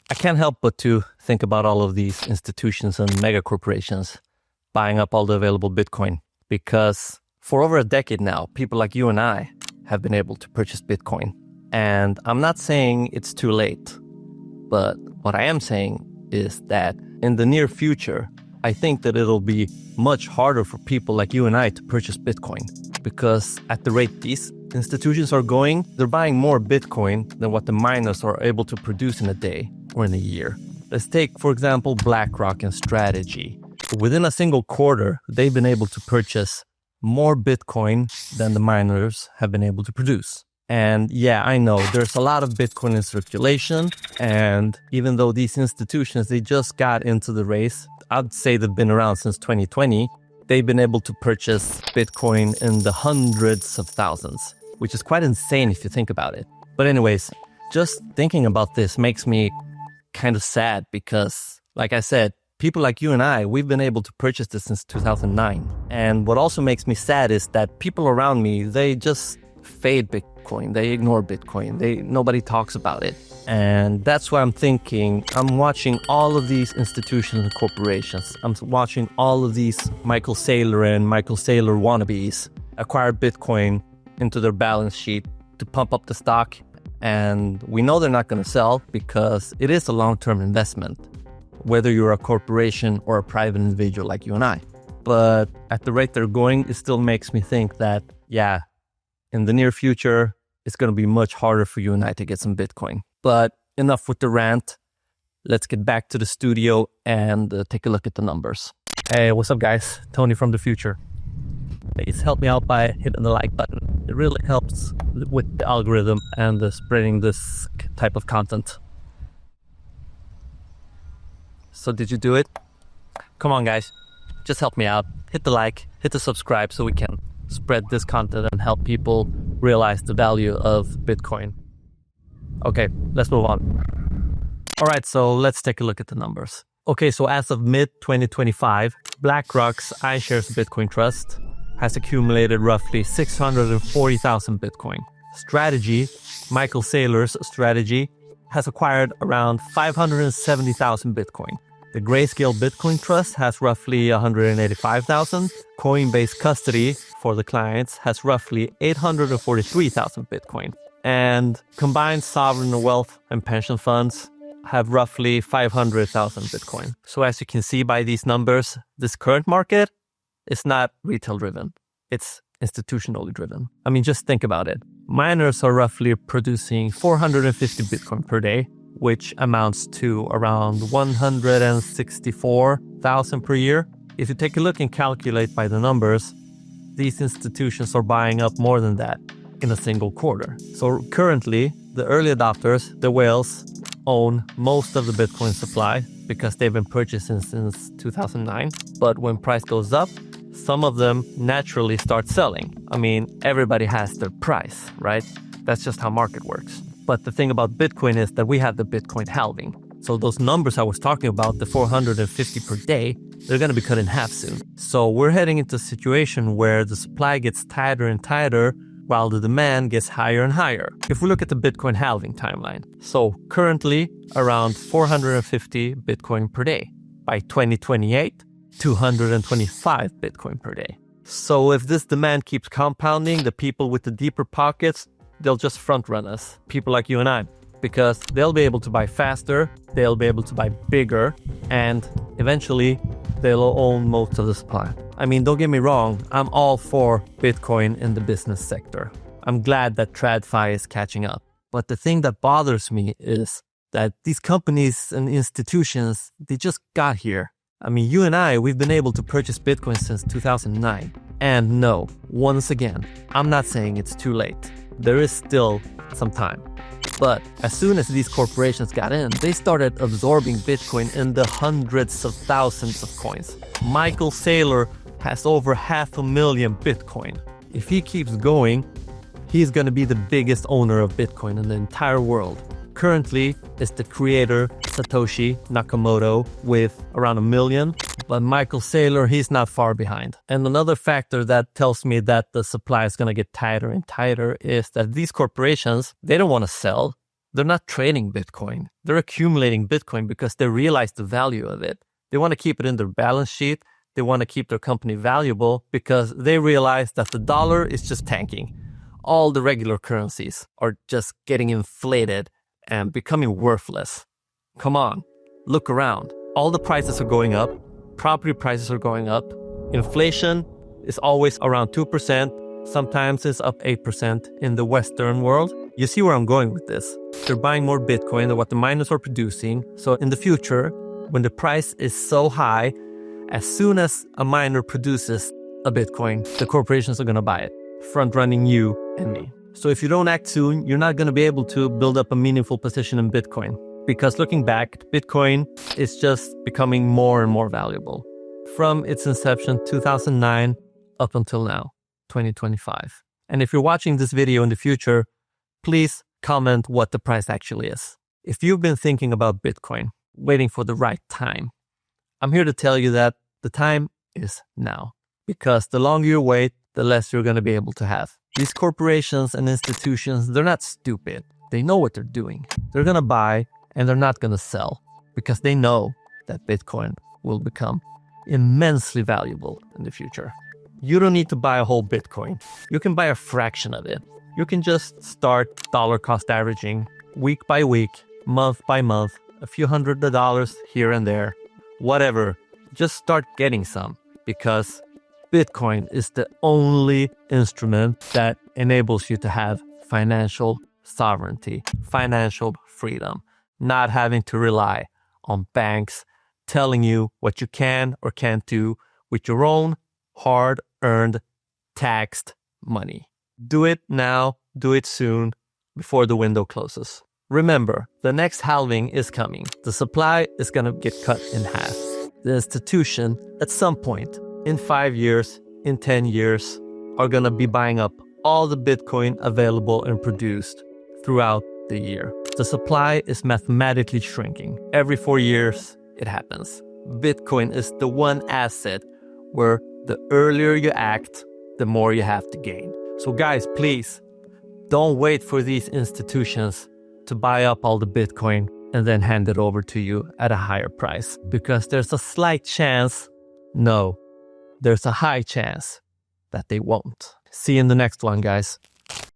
I can't help but to think about all of these institutions and mega corporations buying up all the available Bitcoin, because for over a decade now, people like you and I have been able to purchase Bitcoin. And I'm not saying it's too late, but what I am saying is that in the near future, I think that it'll be much harder for people like you and I to purchase Bitcoin, because at the rate these institutions are going, they're buying more Bitcoin than what the miners are able to produce in a day or in a year. Let's take, for example, BlackRock and Strategy. Within a single quarter, they've been able to purchase more Bitcoin than the miners have been able to produce. And yeah, I know there's a lot of Bitcoin in circulation. And even though these institutions, they just got into the race, I'd say they've been around since 2020, they've been able to purchase Bitcoin in the hundreds of thousands, which is quite insane if you think about it. But anyways, just thinking about this makes me kind of sad because, like I said, people like you and I, we've been able to purchase this since 2009. And what also makes me sad is that people around me, they just fade Bitcoin. They ignore Bitcoin. Nobody talks about it. And that's why I'm thinking, I'm watching all of these institutions and corporations. I'm watching all of these Michael Saylor and Michael Saylor wannabes acquire Bitcoin into their balance sheet to pump up the stock. And we know they're not going to sell because it is a long-term investment, whether you're a corporation or a private individual like you and I. But at the rate they're going, it still makes me think that, yeah, in the near future, it's going to be much harder for you and I to get some Bitcoin. But enough with the rant. Let's get back to the studio and take a look at the numbers. Hey, what's up, guys? Tony from the future. Please help me out by hitting the like button. It really helps with the algorithm and spreading this type of content. So did you do it? Come on, guys. Just help me out. Hit the like, hit the subscribe so we can spread this content and help people realize the value of Bitcoin. Okay, let's move on. All right, so let's take a look at the numbers. Okay, so as of mid-2025, BlackRock's iShares Bitcoin Trust has accumulated roughly 640,000 Bitcoin. Strategy, Michael Saylor's Strategy, has acquired around 570,000 Bitcoin. The Grayscale Bitcoin Trust has roughly 185,000. Coinbase Custody for the clients has roughly 843,000 Bitcoin. And combined sovereign wealth and pension funds have roughly 500,000 Bitcoin. So as you can see by these numbers, this current market is not retail driven. It's institutionally driven. I mean, just think about it. Miners are roughly producing 450 Bitcoin per day, which amounts to around 164,000 per year. If you take a look and calculate by the numbers, these institutions are buying up more than that in a single quarter. So currently, the early adopters, the whales, own most of the Bitcoin supply because they've been purchasing since 2009. But when price goes up, some of them naturally start selling. I mean, everybody has their price, right? That's just how market works. But the thing about Bitcoin is that we have the Bitcoin halving. So those numbers I was talking about, the 450 per day, they're going to be cut in half soon. So we're heading into a situation where the supply gets tighter and tighter while the demand gets higher and higher. If we look at the Bitcoin halving timeline, so currently around 450 Bitcoin per day. By 2028, 225 Bitcoin per day. So if this demand keeps compounding, the people with the deeper pockets, they'll just front run us, people like you and I, because they'll be able to buy faster, they'll be able to buy bigger, and eventually they'll own most of the supply. I mean, don't get me wrong, I'm all for Bitcoin in the business sector. I'm glad that TradFi is catching up. But the thing that bothers me is that these companies and institutions, they just got here. I mean, you and I, we've been able to purchase Bitcoin since 2009. And no, once again, I'm not saying it's too late. There is still some time. But as soon as these corporations got in, they started absorbing Bitcoin in the hundreds of thousands of coins. Michael Saylor has over 500,000 Bitcoin. If he keeps going, he's going to be the biggest owner of Bitcoin in the entire world. Currently, it's the creator, Satoshi Nakamoto, with around 1 million. But Michael Saylor, he's not far behind. And another factor that tells me that the supply is going to get tighter and tighter is that these corporations, they don't want to sell. they're not trading Bitcoin. They're accumulating Bitcoin because they realize the value of it. They want to keep it in their balance sheet. They want to keep their company valuable because they realize that the dollar is just tanking. All the regular currencies are just getting inflated and becoming worthless. Come on, look around. All the prices are going up. Property prices are going up. Inflation is always around 2%. Sometimes it's up 8% in the Western world. You see where I'm going with this. They're buying more Bitcoin than what the miners are producing. So in the future, when the price is so high, as soon as a miner produces a Bitcoin, the corporations are going to buy it, front-running you and me. So if you don't act soon, you're not going to be able to build up a meaningful position in Bitcoin. Because looking back, Bitcoin is just becoming more and more valuable. From its inception, 2009, up until now, 2025. And if you're watching this video in the future, please comment what the price actually is. If you've been thinking about Bitcoin, waiting for the right time, I'm here to tell you that the time is now. Because the longer you wait, the less you're going to be able to have. These corporations and institutions, they're not stupid. They know what they're doing. They're going to buy and they're not going to sell because they know that Bitcoin will become immensely valuable in the future. You don't need to buy a whole Bitcoin. You can buy a fraction of it. You can just start dollar cost averaging week by week, month by month, a few $100s here and there. Whatever, just start getting some because Bitcoin is the only instrument that enables you to have financial sovereignty, financial freedom, not having to rely on banks telling you what you can or can't do with your own hard-earned, taxed money. Do it now, do it soon, before the window closes. Remember, the next halving is coming. The supply is going to get cut in half. The institution, at some point, in 5 years, in 10 years, are going to be buying up all the Bitcoin available and produced throughout the year. The supply is mathematically shrinking. Every 4 years, it happens. Bitcoin is the one asset where the earlier you act, the more you have to gain. So guys, please, don't wait for these institutions to buy up all the Bitcoin and then hand it over to you at a higher price. Because there's a slight chance, no, there's a high chance that they won't. See you in the next one, guys.